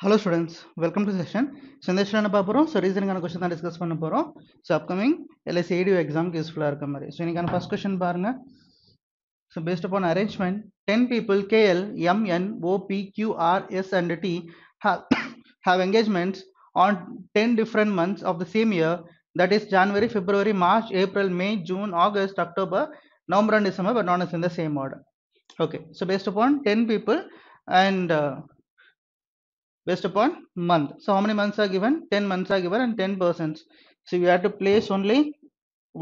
Hello students, welcome to session. So in this session so reasoning question discuss பண்ண போறோம். So upcoming LIC ADU exam க்கு useful ஆ இருக்க மாதிரி. So இன்னைக்கான first question பாருங்க. So based upon arrangement, 10 people KL, MN, OP, QR, S and T have, have engagements on 10 different months of the same year, that is January, February, March, April, May, June, August, October, November and December, but not in the same order. Okay, so based upon 10 people and based upon month. So how many months are given? 10 months are given and 10 persons. So we have to place only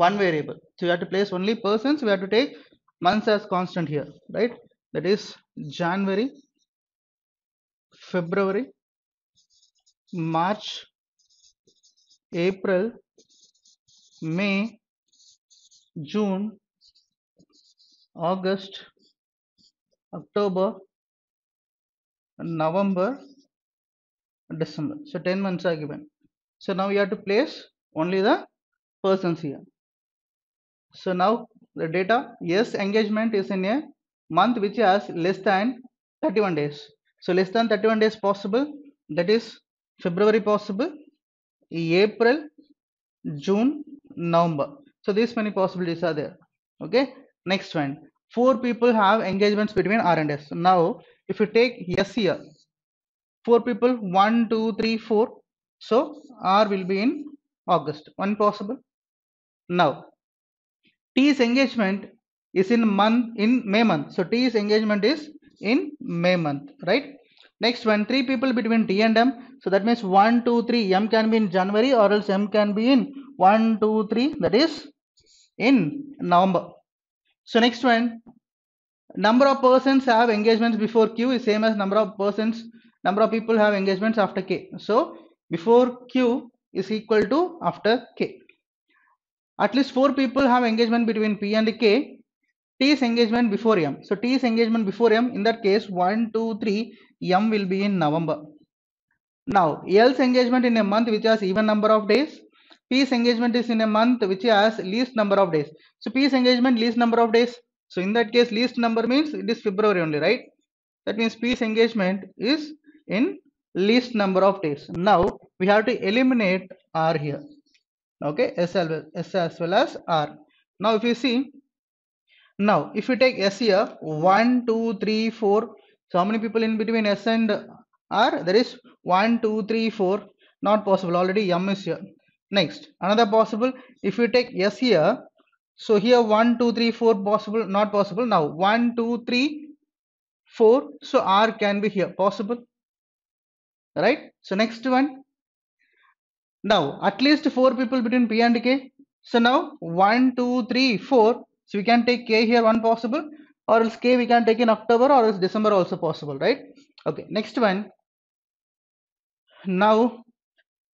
one variable. So we have to place only persons. We have to take months as constant here, right? That is January, February, March, April, May, June, August, October, November, December. So 10 months are given. So now we have to place only the persons here. So now the data, yes, engagement is in a month which has less than 31 days. So less than 31 days possible, that is February possible, April, June, November. So these many possibilities are there. Okay, next one, 4 people have engagements between R and S. So now if you take S here, 4 people, 1, 2, 3, 4. So R will be in August, one possible. Now T's engagement is in May month. So T's engagement is in May month, right? Next one, 3 people between T and M. So that means 1, 2, 3. M can be in January or else M can be in 1, 2, 3. That is in November. So next one, number of persons have engagements before Q is same as number of people have engagements after K. So before Q is equal to after K. At least 4 people have engagement between P and K. T is engagement before M. So T is engagement before M. In that case, 1, 2, 3, M will be in November. Now, L's engagement in a month which has even number of days. P's engagement is in a month which has least number of days. So P's engagement least number of days. So in that case, least number means it is February only, right? That means P's engagement is in least number of days. Now we have to eliminate R here. Okay, S as well as R. Now if you see, now if you take S here, 1, 2, 3, 4. So how many people in between S and R? There is 1, 2, 3, 4. Not possible, already M is here. Next, another possible, if you take S here, so here 1, 2, 3, 4 possible, not possible. Now 1, 2, 3, 4. So R can be here, possible, right? So next one, now at least 4 people between P and K. So now 1, 2, 3, 4. So we can take K here, one possible, or else K we can take in October or else December also possible, right? Okay, next one. Now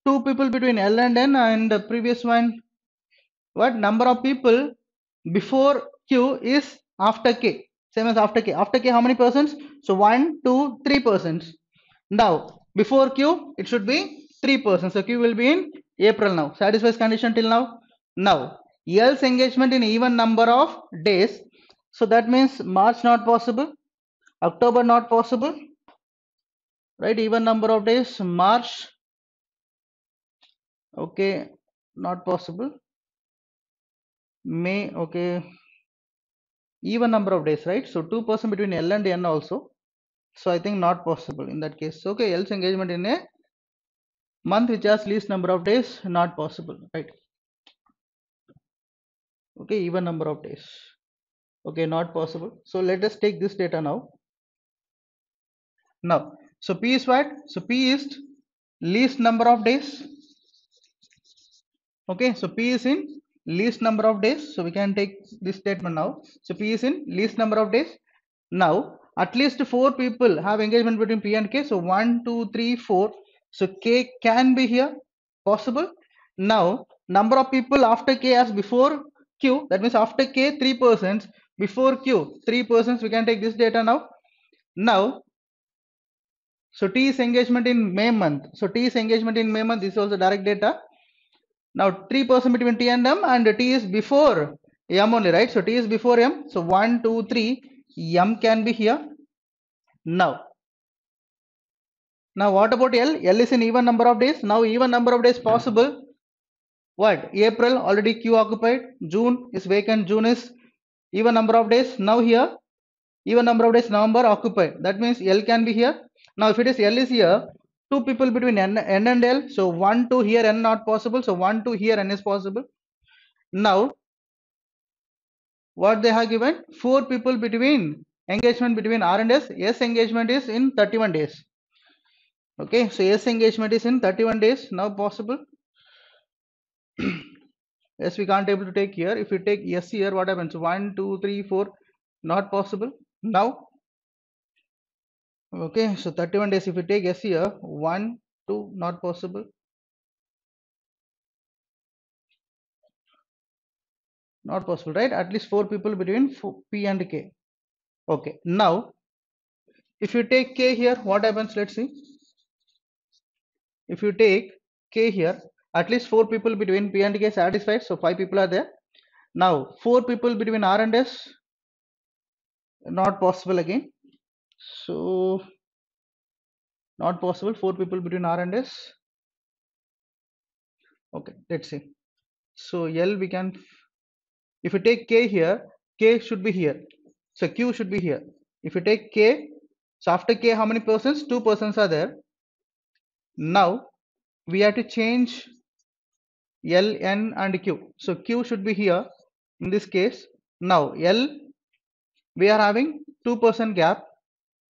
2 people between L and N, and the previous one, what number of people before Q is after K, same as after K. After K how many persons? So 1, 2, 3 persons. Now before Q it should be 3 persons. So Q will be in April now. Satisfies condition till now. Now L's engagement in even number of days. So that means March not possible, October not possible, right? Even number of days, March, okay, not possible. May, okay, even number of days, right? So 2% between L and N also. So I think not possible in that case. Okay, L's engagement in a month which has least number of days, not possible, right? Okay, even number of days, okay, not possible. So let us take this data now. Now, so P is what? So P is least number of days. Okay, so P is in least number of days. So we can take this statement now. So P is in least number of days. Now at least 4 people have engagement between P and K. So 1, 2, 3, 4. So K can be here, possible. Now number of people after K as before Q, that means after K 3 persons, before Q 3 persons. We can take this data now. Now so T is engagement in May month. So T is engagement in May month. This is also direct data. Now 3% between T and M, and T is before M only, right? So T is before M. So 1, 2, 3, M can be here. Now Now what about L? L is an even number of days. Now even number of days possible. What? April already Q occupied. June is vacant. June is even number of days. Now here even number of days November occupied. That means L can be here. Now if it is L is here, two people between N and L. So 1, 2 here N not possible. So 1, 2 here N is possible. Now what they have given? 4 people between engagement between R and S. S engagement is in 31 days. Okay, so S engagement is in 31 days now possible. Yes, we can't able to take here. If you take S here, what happens? 1, 2, 3, 4, not possible. Now, okay, so 31 days. If you take S here, 1, 2, not possible. Not possible, right? At least 4 people between P and K. Okay, now, if you take K here, what happens? Let's see. If you take K here, at least 4 people between P and K satisfied. So 5 people are there. Now, 4 people between R and S, not possible again. So not possible. 4 people between R and S. Okay, let's see. So L we can, if you take K here, K should be here. So Q should be here. If you take K, so after K, how many persons? 2 persons are there. Now we have to change L, N and Q. So Q should be here in this case. Now L, we are having 2% gap.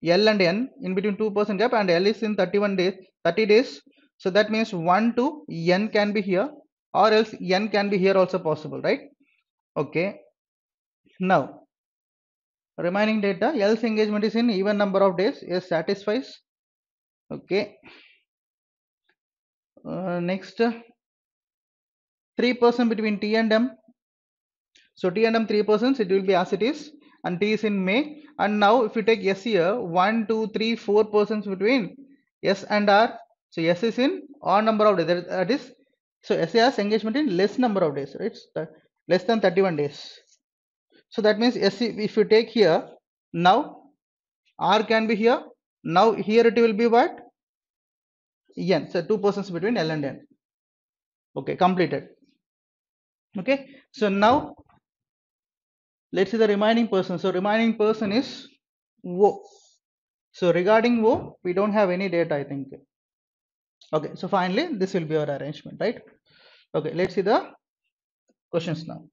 L and N in between 2% gap, and L is in 31 days, 30 days. So that means 1 to N can be here, or else N can be here also possible, right? Okay. Now remaining data, L's engagement is in even number of days. S satisfies. Okay. Next, 3% between T and M. So T and M 3 persons, it will be as it is, and T is in May. And now if you take S here, 1, 2, 3, 4 persons between S and R. So S is in odd number of days. That is, so S has engagement in less number of days, right? Less than 31 days. So that means S, if you take here, now R can be here. Now here it will be what? N. So 2 persons between L and N. Okay, completed. Okay, so now let's see the remaining person. So remaining person is O. So regarding O, we don't have any data, I think. Okay, so finally this will be our arrangement, right? Okay, let's see the questions now.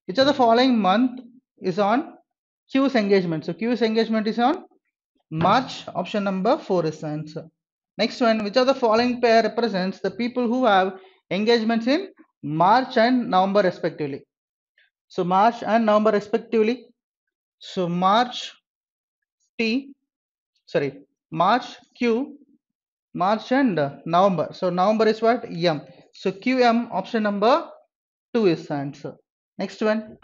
Which of the following month is on Q's engagement? So Q's engagement is on March. Option number 4 is the answer. Next one, which of the following pair represents the people who have engagements in March and November respectively? So March and November respectively. So March T, sorry, March Q, March and November. So November is what? M. So QM, option number 2 is the answer. Next one,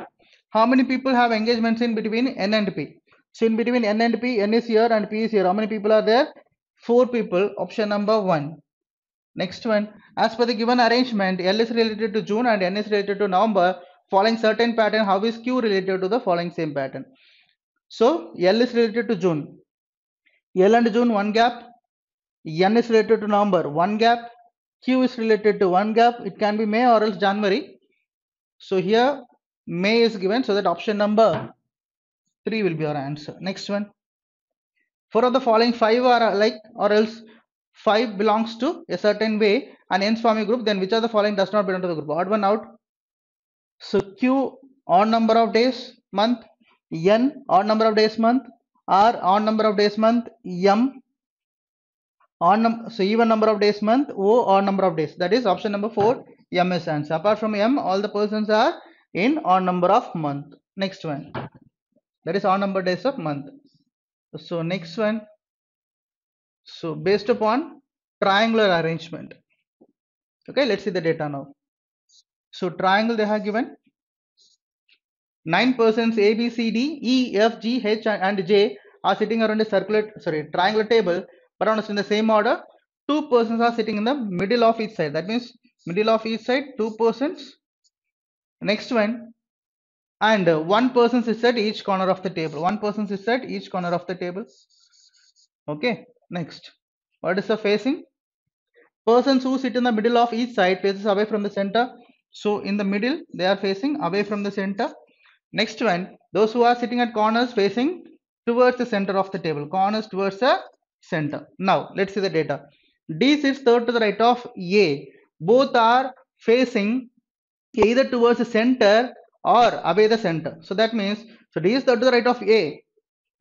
how many people have engagements in between N and P? So in between N and P, N is here and P is here. How many people are there? 4 people. Option number 1. Next one, as per the given arrangement, L is related to June and N is related to November. Following certain pattern, how is Q related to the following same pattern? So L is related to June. L and June 1 gap. N is related to November 1 gap. Q is related to 1 gap. It can be May or else January. So here May is given, so that option number 3 will be our answer. Next one, 4 of the following 5 are alike, or else 5 belongs to a certain way and nth family group, then which of the following does not belong to the group? Odd one out. So Q, odd number of days month. N, odd number of days month. R, odd number of days month. M, so even number of days month. O, odd number of days. That is option number 4. M is answer. Apart from M, all the persons are in odd number of month. Next one, that is odd number days of month. So next one, so based upon triangular arrangement. Okay, let's see the data now. So triangle they have given 9 persons A, B, C, D, E, F, G, H and J are sitting around a triangular table, but on in the same order. 2 persons are sitting in the middle of each side. That means middle of each side, 2 persons. Next one, and 1 person sits at each corner of the table. 1 person sits at each corner of the table. Okay, next. What is the facing? Persons who sit in the middle of each side faces away from the center. So in the middle, they are facing away from the center. Next one, those who are sitting at corners facing towards the center of the table. Corners towards the center. Now, let's see the data. D sits third to the right of A. Both are facing either towards the center or away the center. So that means, so D is third to the right of A.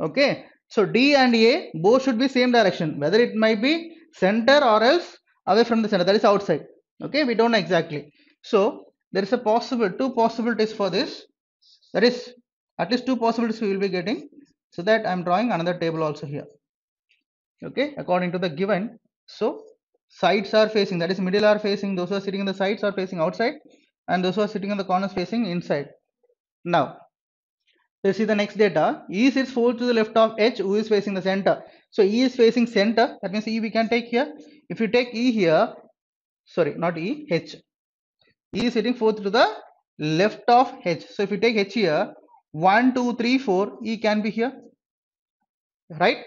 Okay. So D and A both should be same direction. Whether it might be center or else away from the center. That is outside. Okay. We don't know exactly. So there is a two possibilities for this. That is at least two possibilities we will be getting. So that I am drawing another table also here. Okay. According to the given. So sides are facing, that is middle are facing, those who are sitting in the sides are facing outside, and those who are sitting in the corners facing inside. Now let's see the next data. E sits fourth to the left of H, who is facing the center. So E is facing center, that means E we can take here. If you take E here, sorry, not E, H. E is sitting fourth to the left of H. So if you take H here, 1, 2, 3, 4, E can be here, right?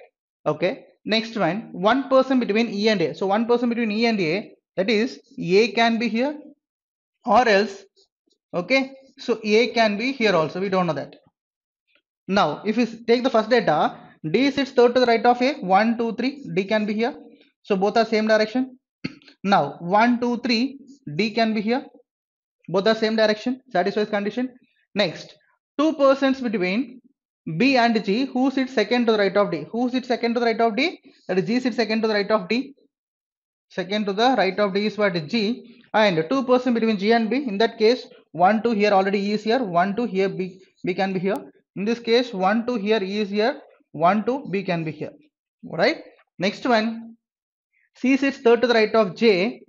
Okay. Next one person between E and A. So one person between E and A, that is A can be here or else, okay. So A can be here also, we don't know that. Now, if we take the first data, D sits third to the right of A, 1, 2, 3, D can be here. So both are same direction. Now, 1, 2, 3, D can be here. Both are same direction, satisfies condition. Next, two persons between B and G, who sits second to the right of D? Who sits second to the right of D? That is G sits second to the right of D. Second to the right of D is what? G. And two persons between G and B. In that case, 1, 2 here already E is here. 1, 2 here B can be here. In this case, 1, 2 here E is here. 1, 2 B can be here. Right? Next one, C sits third to the right of J.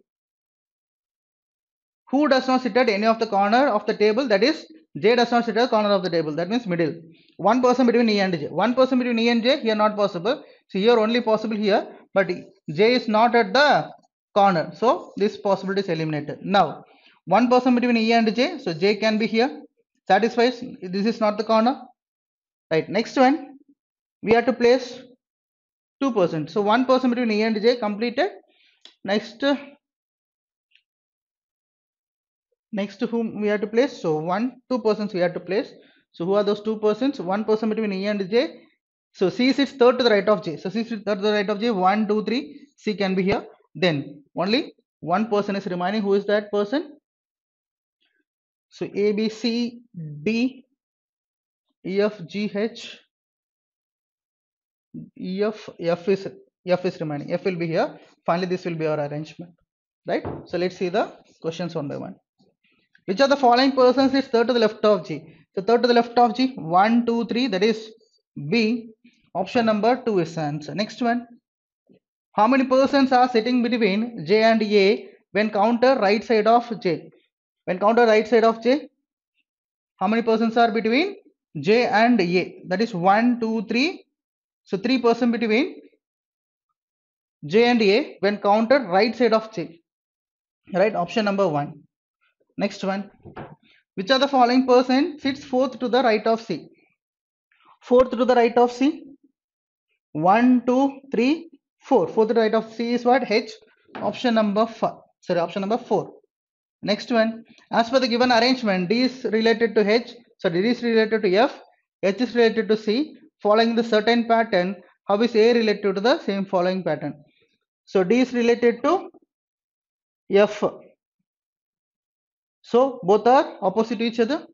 Who does not sit at any of the corner of the table? That is J does not sit at the corner of the table. That means middle. One person between E and J. One person between E and J here not possible. So here only possible here. But J is not at the corner. So this possibility is eliminated. Now one person between E and J. So J can be here. Satisfies. This is not the corner. Right. Next one. We have to place 2%. So one person between E and J completed. Next whom we have to place? So 2 persons we have to place. So who are those 2 persons? One person between E and J. So C sits third to the right of J. So C sits third to the right of J. 1, 2, 3. C can be here. Then only one person is remaining. Who is that person? So A, B, C, D, E, F, G, H, E, F is remaining. F will be here. Finally, this will be our arrangement. Right? So let's see the questions one by one. Which of the following persons is third to the left of G? So third to the left of G, 1, 2, 3, that is B. Option number 2 is the answer. Next one. How many persons are sitting between J and A when counter right side of J? When counter right side of J, how many persons are between J and A? That is 1, 2, 3. So 3 persons between J and A when counter right side of J. Right? Option number 1. Next one. Which of the following person sits fourth to the right of C? Fourth to the right of C. 1, 2, 3, 4. Fourth to the right of C is what? H. Option number 4. Sorry, option number 4. Next one. As per the given arrangement, D is related to H. So D is related to F. H is related to C. Following the certain pattern, how is A related to the same following pattern? So D is related to F. So both are opposite to each other.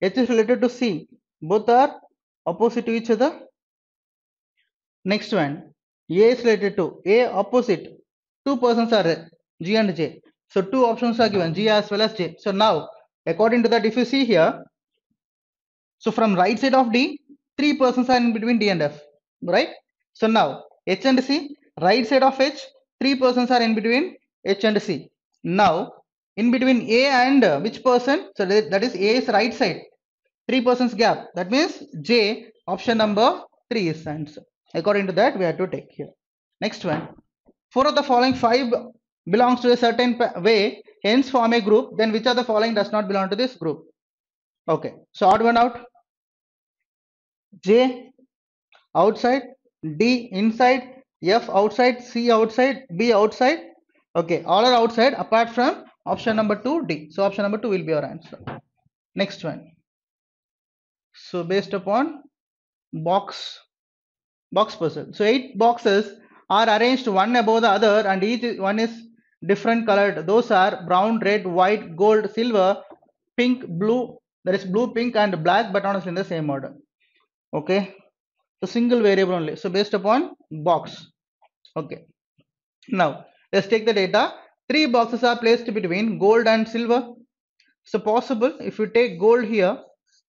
H is related to C. Both are opposite to each other. Next one. A is related to A opposite. 2 persons are there, G and J. So 2 options are given, G as well as J. So now, according to that, if you see here, so from right side of D, 3 persons are in between D and F. Right? So now, H and C, right side of H, 3 persons are in between H and C. Now, in between A and which person? So that is A is right side. 3 persons gap. That means J, option number 3 is the answer. According to that, we have to take here. Next one. 4 of the following 5 belongs to a certain way, hence form a group. Then which of the following does not belong to this group? Okay. So odd one out. J outside, D inside, F outside, C outside, B outside. Okay, all are outside apart from option number 2, D. So option number 2 will be our answer. Next one. So based upon box puzzle. So 8 boxes are arranged one above the other and each one is different colored. Those are brown, red, white, gold, silver, pink, blue. There is blue, pink and black, but not in the same order. Okay. So single variable only. So based upon box. Okay. Now let's take the data. 3 boxes are placed between gold and silver. So possible if you take gold here,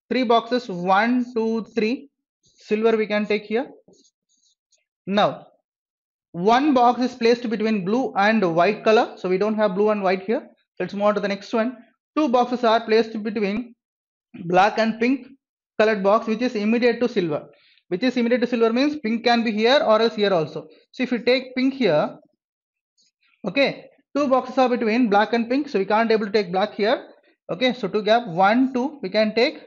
3 boxes 1, 2, 3. Silver we can take here. Now one box is placed between blue and white color. So we don't have blue and white here. Let's move on to the next one. 2 boxes are placed between black and pink colored box, which is immediate to silver. Which is immediate to silver means pink can be here or else here also. So if you take pink here, okay, 2 boxes are between black and pink, so we can't able to take black here. Okay, so to gap 1, 2, we can take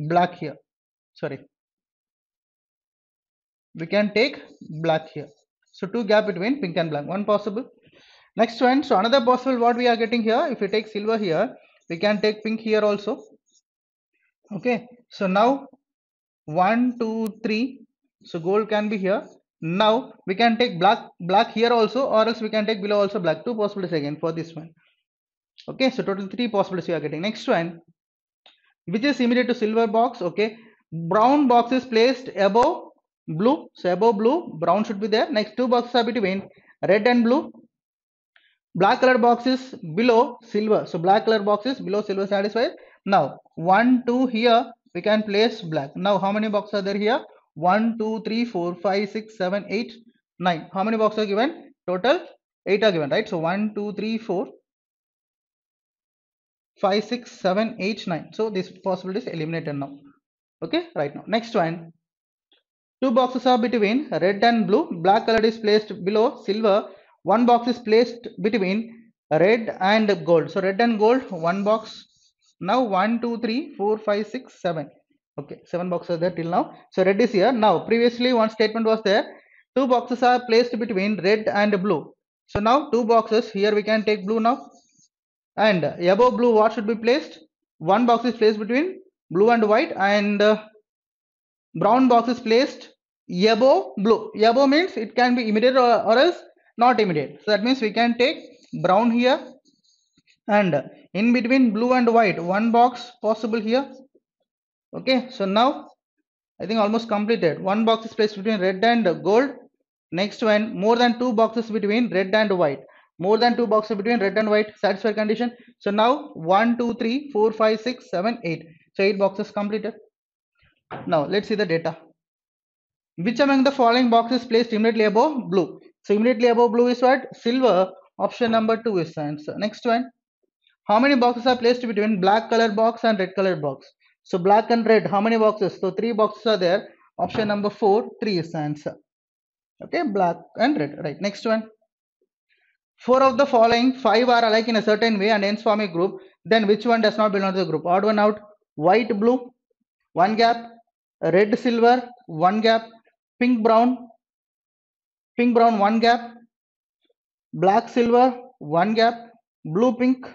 black here. Sorry, we can take black here. So 2 gap between pink and black, one possible. Next one, so another possible what we are getting here, if we take silver here, we can take pink here also. Okay, so now 1, 2, 3, so gold can be here. Now we can take black here also, or else we can take below also black. 2 possibilities again for this one. Okay, so total 3 possibilities we are getting. Next one, which is immediate to silver box. Okay, brown box is placed above blue, so above blue, brown should be there. Next 2 boxes are between red and blue. Black color box is below silver, so black color box is below silver, satisfied. Now 1, 2 here we can place black. Now how many boxes are there here? 1, 2, 3, 4, 5, 6, 7, 8, 9. How many boxes are given? Total 8 are given, right? So 1, 2, 3, 4, 5, 6, 7, 8, 9. So this possibility is eliminated now. Okay, right now. Next one. 2 boxes are between red and blue. Black color is placed below silver. 1 box is placed between red and gold. So red and gold, 1 box. Now 1, 2, 3, 4, 5, 6, 7. Okay, 7 boxes are there till now. So red is here. Now previously one statement was there. 2 boxes are placed between red and blue. So now 2 boxes, here we can take blue now. And above blue what should be placed? 1 box is placed between blue and white, and brown box is placed above blue. Above means it can be immediate or else not immediate. So that means we can take brown here, and in between blue and white 1 box possible here. Okay, so now I think almost completed. 1 box is placed between red and gold. Next one, more than 2 boxes between red and white. More than 2 boxes between red and white, satisfied condition. So now 1, 2, 3, 4, 5, 6, 7, 8. So 8 boxes completed. Now let's see the data. Which among the following boxes placed immediately above blue? So immediately above blue is what? Silver. Option number 2 is the answer. Next one. How many boxes are placed between black color box and red color box? So black and red, how many boxes? So 3 boxes are there. Option number 4, 3 is the answer. Okay, black and red. Right. Next one. 4 of the following 5 are alike in a certain way and hence form a group. Then which one does not belong to the group? Odd one out. White blue, 1 gap. Red silver, 1 gap. Pink brown, 1 gap. Black silver, 1 gap. Blue pink,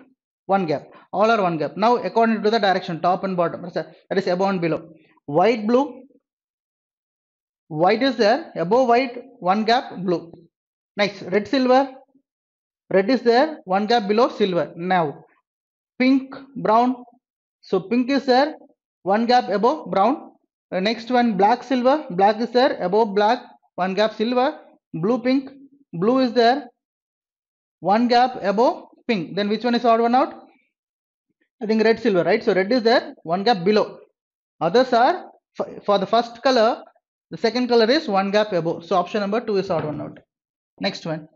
1 gap. All are 1 gap. Now according to the direction, top and bottom, that is above and below. White blue, white is there, above white 1 gap, blue. Next, red silver, red is there, 1 gap below silver. Now pink brown, so pink is there, 1 gap above brown. Next one, black silver, black is there, above black, 1 gap silver. Blue pink, blue is there, 1 gap above pink. Then which one is odd one out? I think red silver, right? So red is there, 1 gap below. Others are, for the first color, the second color is 1 gap above. So option number 2 is odd one out. Next one.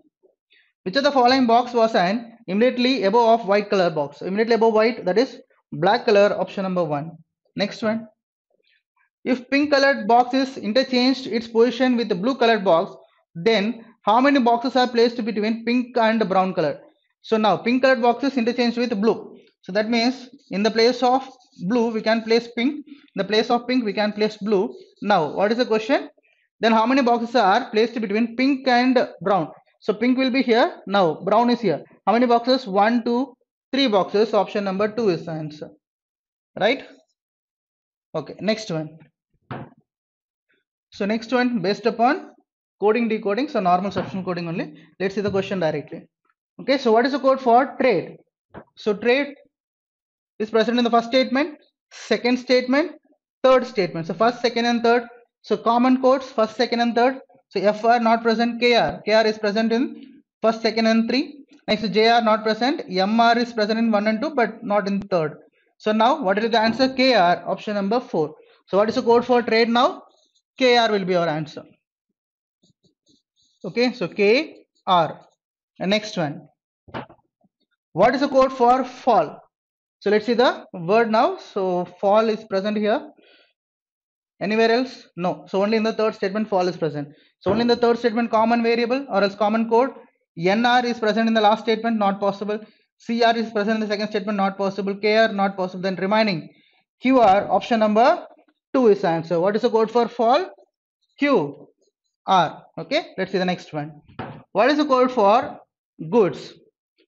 Which of the following box was an immediately above of white color box? So immediately above white, that is black color, option number 1. Next one. If pink colored box is interchanged its position with the blue colored box, then how many boxes are placed between pink and brown color? So now pink colored box is interchanged with blue. So that means in the place of blue we can place pink. In the place of pink we can place blue. Now what is the question? Then how many boxes are placed between pink and brown? So pink will be here. Now brown is here. How many boxes? 1, 2, 3 boxes. Option number 2 is the answer. Right? Okay. Next one. So next one based upon coding decoding. So normal substitution coding only. Let's see the question directly. Okay. So what is the code for trade? So trade is present in the first statement, second statement, third statement. So first, second, and third. So common codes, first, second, and third. So FR not present, KR. KR is present in first, second, and three. Next, JR not present. MR is present in 1 and 2, but not in third. So now, what is the answer? KR, option number 4. So what is the code for trade now? KR will be our answer. Okay, so KR. And next one. What is the code for fall? So let's see the word now. So fall is present here. Anywhere else? No. So only in the third statement fall is present. So only in the third statement common variable or else common code. NR is present in the last statement, not possible. CR is present in the second statement, not possible. KR, not possible. Then remaining QR, option number 2 is the answer. What is the code for fall? QR. Okay, let's see the next one. What is the code for goods?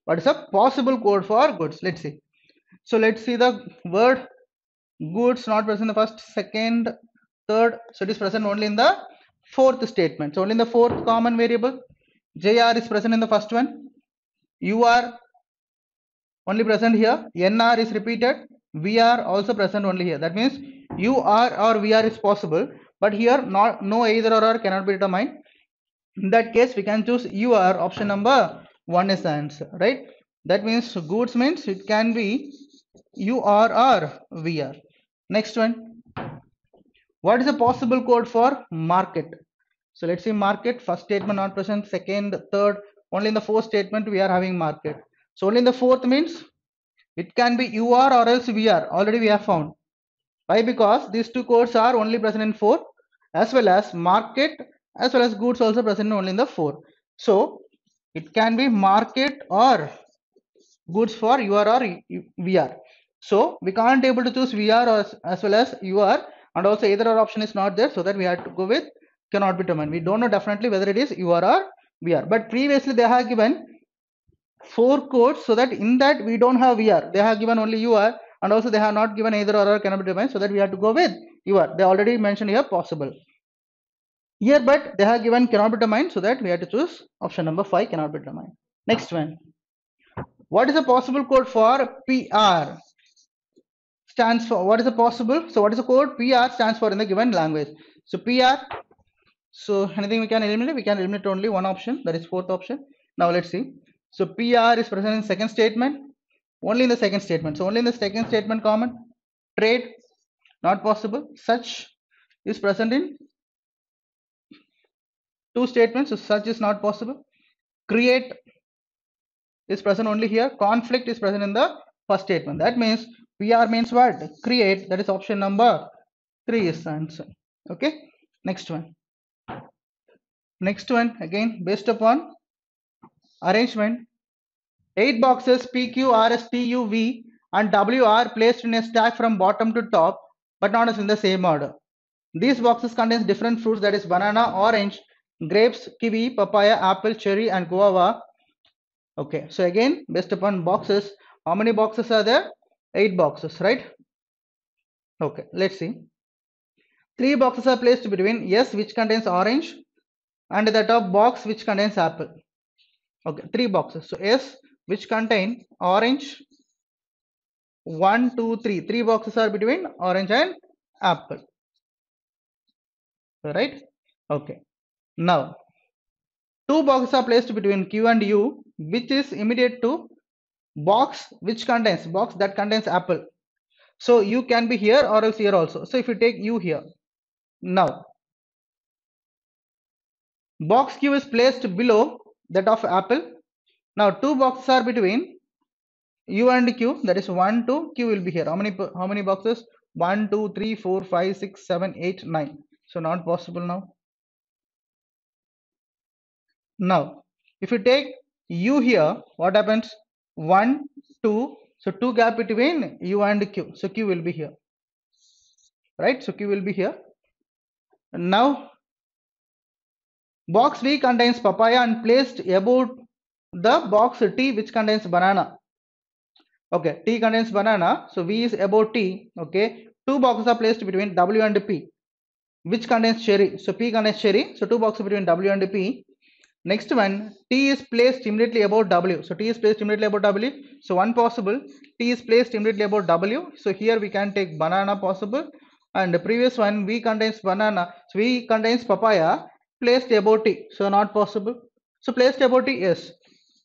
What is a possible code for goods? Let's see. So let's see the word goods not present in the first, second, third. So it is present only in the fourth statement. So only in the fourth common variable. JR is present in the first one. UR only present here. NR is repeated. VR also present only here. That means UR or VR is possible, but here no either or cannot be determined. In that case, we can choose UR. Option number 1 is the answer, right? That means goods means it can be UR or VR. Next one. What is the possible code for market? So let's see market. First statement not present. Second, third. Only in the fourth statement we are having market. So only in the fourth means it can be UR or else VR. Already we have found. Why? Because these two codes are only present in 4, as well as market as well as goods also present only in the 4. So it can be market or goods for UR or VR. So we can't able to choose VR or as well as UR, and also either or option is not there, so that we have to go with cannot be determined. We don't know definitely whether it is UR or VR, but previously they have given 4 codes, so that in that we don't have VR. They have given only UR, and also they have not given either or cannot be determined, so that we have to go with UR. They already mentioned here possible here, but they have given cannot be determined, so that we have to choose option number 5, cannot be determined. Next one. What is the possible code for PR? Stands for what is the possible? So what is the code? PR stands for in the given language. So PR. So anything we can eliminate? We can eliminate only one option, that is fourth option. Now let's see. So PR is present in second statement. Only in the second statement. So only in the second statement common. Trade, not possible. Such is present in 2 statements. So such is not possible. Create is present only here. Conflict is present in the first statement. That means PR means what? Create. That is option number 3 is the answer. Okay. Next one. Next one again based upon arrangement. 8 boxes PQ, RS, TU, V and W are placed in a stack from bottom to top, but not as in the same order. These boxes contains different fruits, that is banana, orange, grapes, kiwi, papaya, apple, cherry and guava. Okay, so again based upon boxes, how many boxes are there? 8 boxes, right? Okay, let's see. 3 boxes are placed between S, which contains orange, and the top box which contains apple. Okay, 3 boxes. So S which contain orange, 1, 2, 3. 3 boxes are between orange and apple. Right? Okay. Now 2 boxes are placed between Q and U, which is immediate to box that contains apple. So U can be here or else here also. So if you take U here, now box Q is placed below that of apple. Now 2 boxes are between U and Q, that is 1, 2, Q will be here. How many boxes? 1, 2, 3, 4, 5, 6, 7, 8, 9. So not possible now. Now if you take U here, what happens? 1, 2, so 2 gap between U and Q. So Q will be here, right? So Q will be here. And now Box D contains papaya and placed above the box T which contains banana. Okay, T contains banana, so V is above T. Okay, two boxes are placed between W and P which contains cherry. So P contains cherry, so two boxes between W and P. Next one, T is placed immediately above W. So T is placed immediately above W. So one possible, T is placed immediately above W. So here we can take banana possible. And the previous one, V contains banana. So V contains papaya placed above T. So not possible. So placed above T, yes.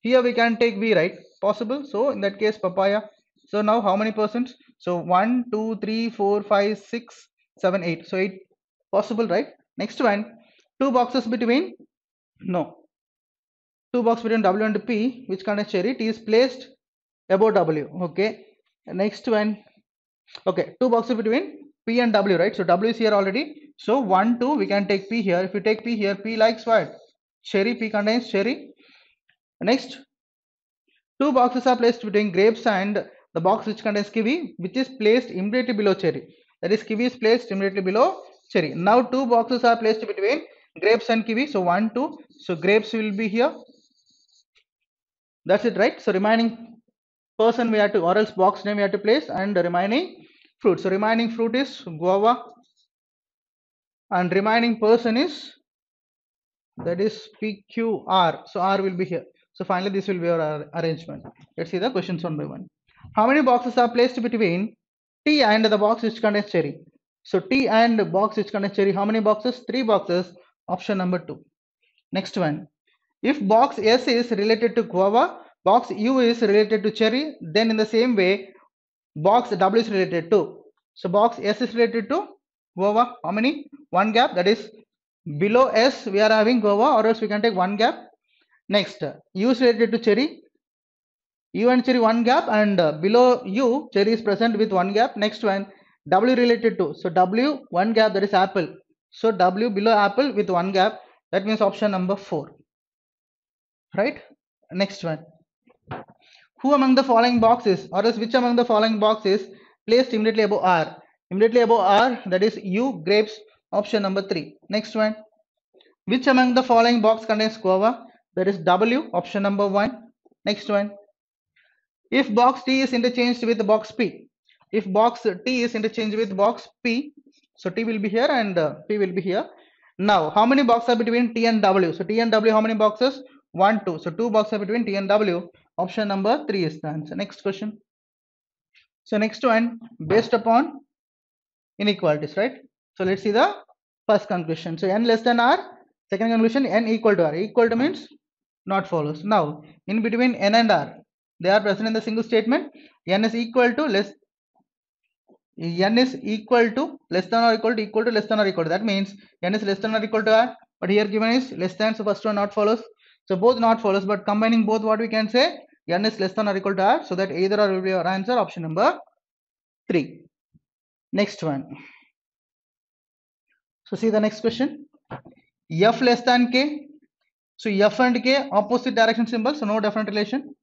Here we can take V, right? Possible. So in that case, papaya. So now how many percent? So 1, 2, 3, 4, 5, 6, 7, 8. So 8 possible, right? Next one, two boxes between, no, two boxes between W and P which contains cherry. T is placed above W. Okay, next one, okay, two boxes between P and W, right? So W is here already, so 1, 2 we can take P here. If you take P here, P likes what? Cherry. P contains cherry. Next, two boxes are placed between grapes and the box which contains kiwi, which is placed immediately below cherry. That is, kiwi is placed immediately below cherry. Now two boxes are placed between grapes and kiwi. So 1, 2. So grapes will be here. That's it, right? So remaining person we have to, or else box name we have to place, and the remaining fruit. So remaining fruit is guava, and remaining person is, that is PQR. So R will be here. So finally this will be our arrangement. Let's see the questions one by one. How many boxes are placed between T and the box which contains cherry? So T and the box which contains cherry, how many boxes? 3 boxes. Option number 2. Next one. If box S is related to guava, box U is related to cherry, then in the same way box W is related to. So box S is related to guava. How many? One gap. That is, below S we are having guava, or else we can take one gap. Next, U is related to cherry. U and cherry one gap, and below U cherry is present with one gap. Next one, W related to. So W one gap, that is apple. So W below apple with one gap. That means option number 4. Right? Next one. Who among the following boxes, or else which among the following boxes placed immediately above R? Immediately above R, that is U, grapes, option number 3. Next one. Which among the following box contains guava? That is W, option number 1. Next one. If box T is interchanged with the box P, if box T is interchanged with box P, so T will be here and P will be here. Now, how many boxes are between T and W? So T and W, how many boxes? 1, 2. So 2 boxes are between T and W. Option number 3 is the answer. Next question. So next one, based upon inequalities, right? So let's see the first conclusion. So n less than R. Second conclusion, n equal to R. Equal to means not follows. Now, in between n and R, they are present in the single statement. N is equal to less. N is equal to less than or equal to less than or equal to. That means n is less than or equal to R. But here given is less than, so first one not follows. So both not follows, but combining both, what we can say, n is less than or equal to R. So that either or will be our answer. Option number 3. Next one. So see the next question. F less than K. So F and K opposite direction symbols, so no definite relation.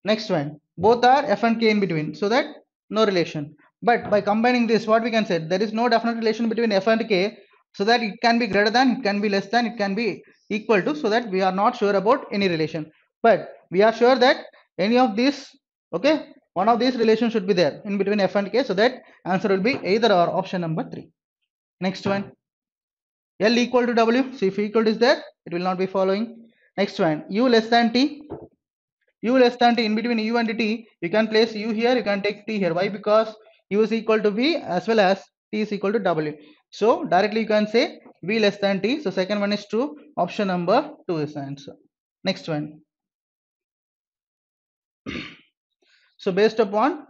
Next one, both are F and K in between, so that no relation. But by combining this, what we can say, there is no definite relation between F and K, so that it can be greater than, it can be less than, it can be equal to, so that we are not sure about any relation. But we are sure that any of these, okay, one of these relations should be there in between F and K, so that answer will be either or, option number 3. Next one. L equal to W. So if equal to is there, it will not be following. Next one, U less than T. U less than T, in between U and T, you can place U here, you can take T here. Why? Because U is equal to V as well as T is equal to W. So directly you can say V less than T. So second one is true. Option number 2 is the answer. Next one. So based upon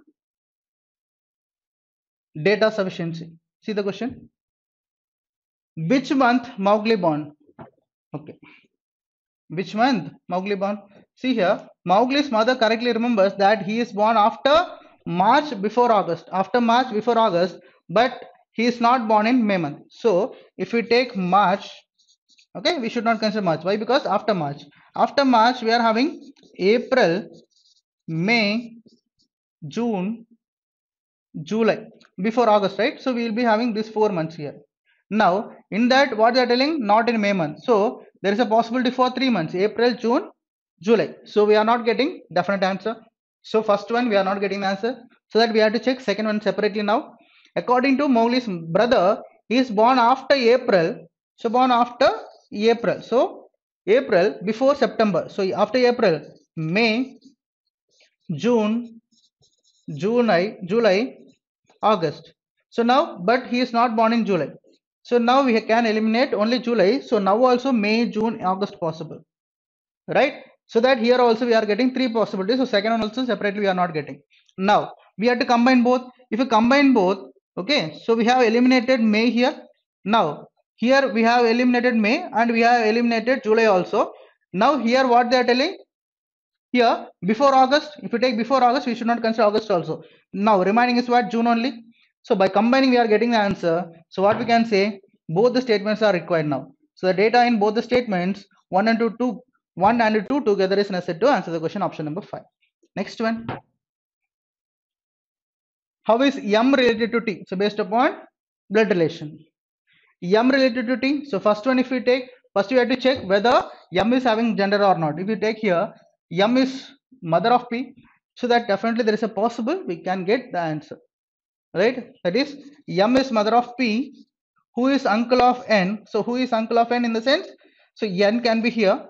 data sufficiency. See the question. Which month Mowgli born? Okay. Which month Mowgli born? See here, Mowgli's mother correctly remembers that he is born after March before August. After March before August, but he is not born in May month. So if we take March, okay, we should not consider March. Why? Because after March. After March, we are having April, May, June, July, before August, right? So we will be having these 4 months here. Now in that, what they are telling, not in May month. So there is a possibility for 3 months, April, June, July. So we are not getting definite answer. So first one we are not getting the answer. So that we have to check second one separately now. According to Mowgli's brother, he is born after April. So born after April. So April before September. So after April, May, June, July, August. So now, but he is not born in July. So now we can eliminate only July. So now also May, June, August possible, right? So that here also we are getting 3 possibilities. So second one also separately we are not getting. Now we have to combine both. If you combine both, okay, so we have eliminated May here. Now here we have eliminated May and we have eliminated July also. Now here what they are telling, here before August, if you take before August, we should not consider August also. Now remaining is what, June only. So by combining we are getting the answer. So what we can say, both the statements are required now. So the data in both the statements 1 and 2 together is necessary to answer the question, option number 5. Next one, how is M related to T? So based upon blood relation, M related to T. So first one, if we take, first you have to check whether M is having gender or not. If you take here M is mother of P, so that definitely there is a possible we can get the answer, right? That is M is mother of P, who is uncle of N. So who is uncle of N in the sense, so N can be here,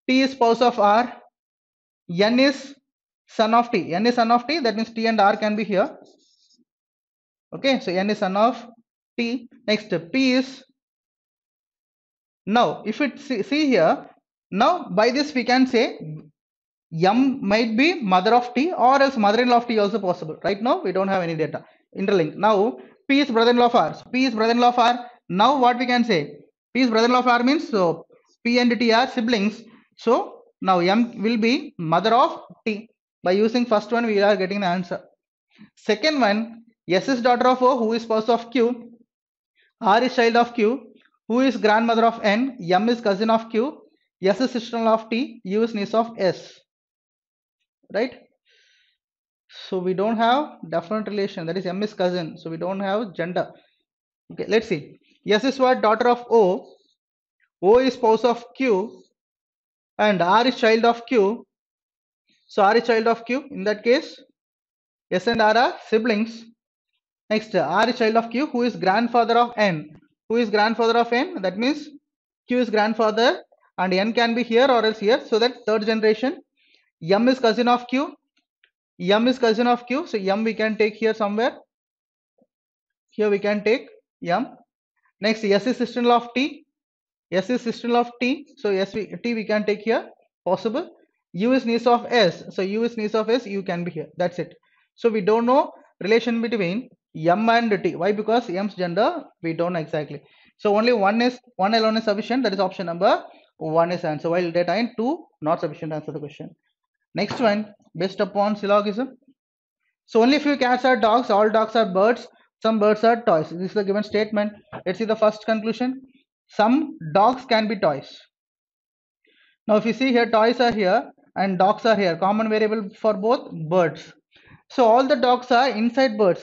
T is spouse of R, N is son of T, N is son of T, that means T and R can be here. Okay, so N is son of T. Next P is, now if it see here, now by this we can say M might be mother of T or else mother-in-law of T also possible. Right now we don't have any data interlink. Now P is brother-in-law of R. So P is brother-in-law of R. Now what we can say, P is brother-in-law of R means, so P and T are siblings. So now M will be mother of T. By using first one we are getting the answer. Second one, S is daughter of O, who is spouse of Q. R is child of Q, who is grandmother of N. M is cousin of Q. S is sister-in-law of T. U is niece of S. Right? So we don't have definite relation, that is M is cousin, so we don't have gender. Okay, let's see. S is what, daughter of O. O is spouse of Q, and R is child of Q. So R is child of Q. In that case, S and R are siblings. Next, R is child of Q, who is grandfather of N. Who is grandfather of N? That means Q is grandfather, and N can be here or else here. So that third generation. M is cousin of Q. M is cousin of Q. So M we can take here somewhere. Here we can take M. Next, S is sister-in-law of T. S is sister-in-law of T. So T we can take here. Possible. U is niece of S. So U is niece of S. U can be here. That's it. So we don't know relation between M and T. Why? Because M's gender we don't know exactly. So only one alone is sufficient. That is option number 1 is answer. While data in 2 not sufficient to answer the question. Next one, based upon syllogism. So only few cats are dogs, all dogs are birds, some birds are toys. This is the given statement. Let's see the first conclusion. Some dogs can be toys. Now if you see here, toys are here and dogs are here. Common variable for both, birds. So all the dogs are inside birds.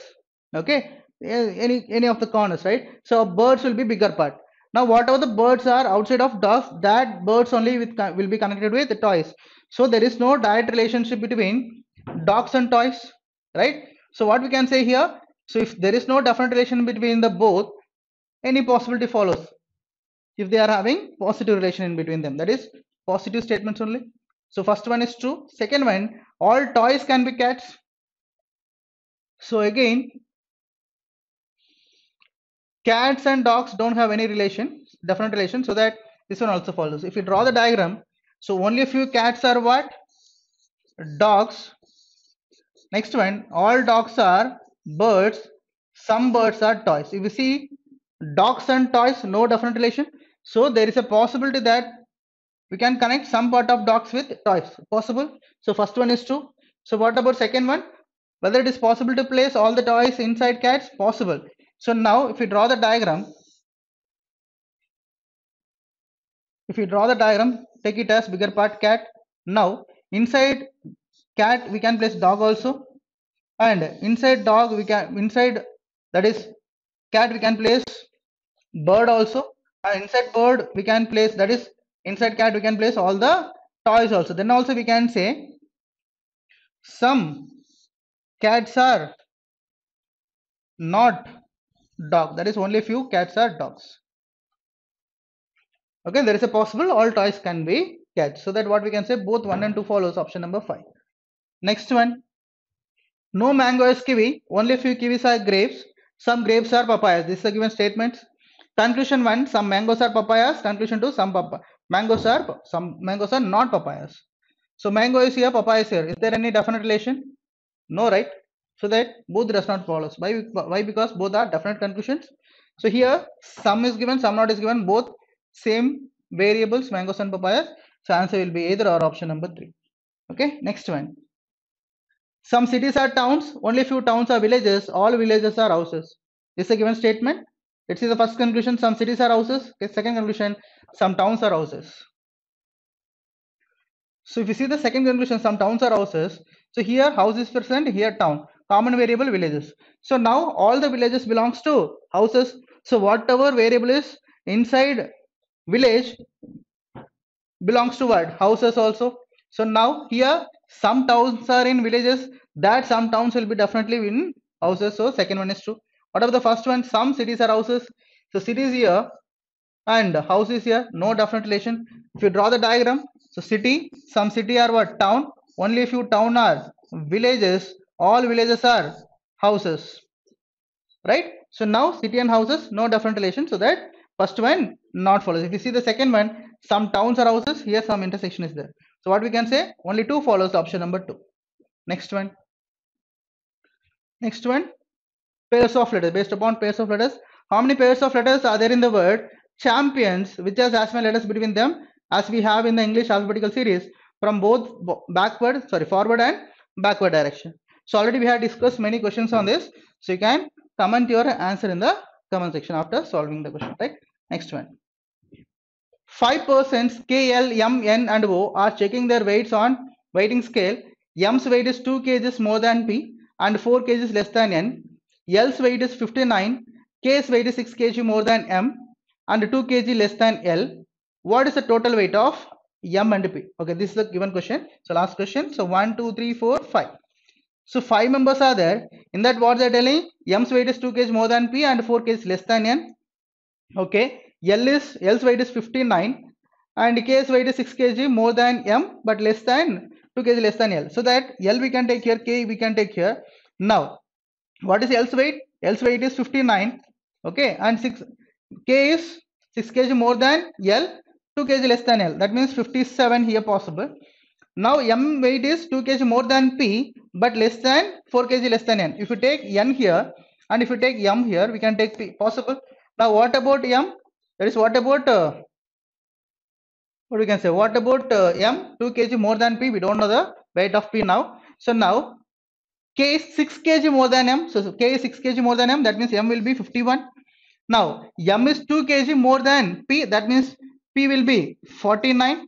Okay, any of the corners, right? So birds will be bigger part. Now whatever the birds are outside of dogs, that birds only will be connected with the toys. So there is no direct relationship between dogs and toys, right? So what we can say here, so if there is no definite relation between the both, any possibility follows if they are having positive relation in between them, that is positive statements only. So first one is true. Second one, all toys can be cats. So again, cats and dogs don't have any relation, definite relation, so that this one also follows. If you draw the diagram, so only a few cats are what, dogs. Next one, all dogs are birds, some birds are toys. If you see dogs and toys, no definite relation, so there is a possibility that we can connect some part of dogs with toys, possible. So first one is true. So what about second one, whether it is possible to place all the toys inside cats? Possible. So now if you draw the diagram, take it as bigger part cat. Now inside cat we can place dog also, and inside dog we can, inside that is cat we can place bird also, And inside board we can place, that is inside cat we can place all the toys also. Then also we can say some cats are not dog, that is only few cats are dogs. Okay, there is a possible all toys can be cats. So that what we can say, both 1 and 2 follows option number 5. Next one, no mango is kiwi, only few kiwis are grapes, some grapes are papayas. This is a given statement. Conclusion 1, some mangoes are papayas. Conclusion 2, some mangoes are not papayas. So mango is here, papaya is here. Is there any definite relation? No, right? So that both does not follow. Why? Because both are definite conclusions. So here some is given, some not is given, both same variables, mangoes and papayas. So answer will be either or option number 3. Okay, next one. Some cities are towns, only few towns are villages, all villages are houses. This is a given statement. Let's see the first conclusion, some cities are houses. Okay, second conclusion, some towns are houses. So if you see the second conclusion, some towns are houses. So here house is present, here town. Common variable villages. So now all the villages belongs to houses. So whatever variable is inside village belongs to what? Houses also. So now here some towns are in villages, that some towns will be definitely in houses. So second one is true. What about the first one? Some cities are houses. So cities here and houses here, no definite relation. If you draw the diagram, so city, some city are what? Town. Only a few town are villages. All villages are houses. Right? So now city and houses, no definite relation. So that first one not follows. If you see the second one, some towns are houses, here some intersection is there. So what we can say, only 2 follows option number 2. Next one. Next one, pairs of letters. Based upon pairs of letters, how many pairs of letters are there in the word champions, which has as many letters between them as we have in the English alphabetical series from both forward and backward direction. So already we have discussed many questions on this. So you can comment your answer in the comment section after solving the question, right? Next one. 5 persons K, L, M, N and O are checking their weights on weighting scale. M's weight is 2 kgs more than P and 4 kgs less than N. L's weight is 59. K's weight is 6 kg more than M and 2 kg less than L. What is the total weight of M and P? Okay, this is the given question. So last question. So 1, 2, 3, 4, 5. So 5 members are there. In that what they are telling? M's weight is 2 kg more than P and 4 kg less than N. Okay. L's weight is 59 and K's weight is 6 kg more than M but less than 2 kg less than L. So that L we can take here, K we can take here. Now what is L's weight? L's weight is 59. Okay, and K is 6 kg more than L, 2 kg less than L. That means 57 here possible. Now M weight is 2 kg more than P but less than 4 kg less than N. If you take N here and if you take M here, we can take P possible. Now what about M? That is what about what we can say? What about M? 2 kg more than P. We don't know the weight of P now. So now K is 6 kg more than M. So K is 6 kg more than M. That means M will be 51. Now M is 2 kg more than P. That means P will be 49.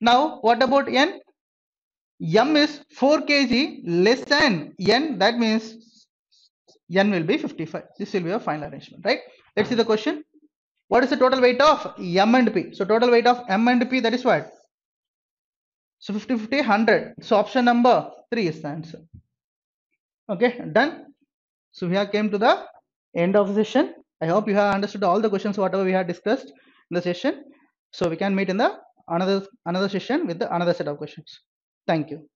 Now what about N? M is 4 kg less than N. That means N will be 55. This will be a final arrangement, right? Let's see the question. What is the total weight of M and P? So total weight of M and P, that is what? So 50, 50, 100. So option number 3 is the answer. Okay, done. So we have came to the end of the session. I hope you have understood all the questions whatever we have discussed in the session. So we can meet in the another session with the another set of questions. Thank you.